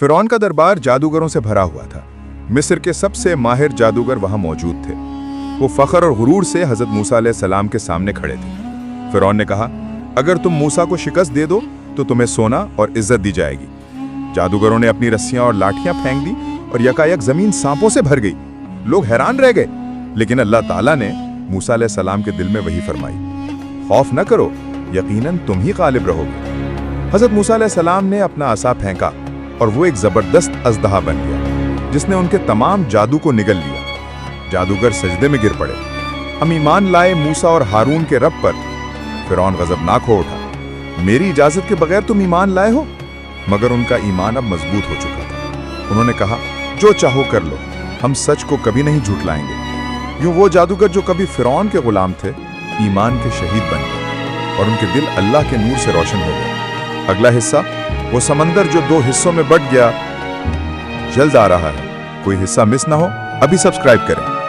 फिरौन का दरबार जादूगरों से भरा हुआ था। मिस्र के सबसे माहिर जादूगर वहां मौजूद थे। वो फख्र और गुरूर से हजरत मूसा अलैहिस्सलाम के सामने खड़े थे। फिरौन ने कहा, अगर तुम मूसा को शिकस्त दे दो तो तुम्हें सोना और इज्जत दी जाएगी। जादूगरों ने अपनी रस्सियां और लाठियां फेंक दी और यकायक जमीन सांपों से भर गई। लोग हैरान रह गए, लेकिन अल्लाह ताला ने मूसा अलैहिस्सलाम के दिल में वही फरमाई, खौफ न करो, यकीनन तुम ही गालिब रहोगे। हजरत मूसा अलैहिस्सलाम ने अपना असा फेंका और वो एक जबरदस्त अजदहा बन गया, जिसने उनके तमाम जादू को निगल लिया। जादूगर सजदे में गिर पड़े। हम ईमान लाए मूसा और हारून के रब पर। फिरौन गजबनाक हो उठा, मेरी इजाजत के बगैर तुम ईमान लाए हो? मगर उनका ईमान अब मजबूत हो चुका था। उन्होंने कहा, जो चाहो कर लो, हम सच को कभी नहीं झुठलाएंगे। यूं वो जादूगर जो कभी फिरौन के गुलाम थे, ईमान के शहीद बन गए और उनके दिल अल्लाह के नूर से रोशन हो गए। अगला हिस्सा, वो समंदर जो 2 हिस्सों में बट गया, जल्द आ रहा है। कोई हिस्सा मिस ना हो, अभी सब्सक्राइब करें।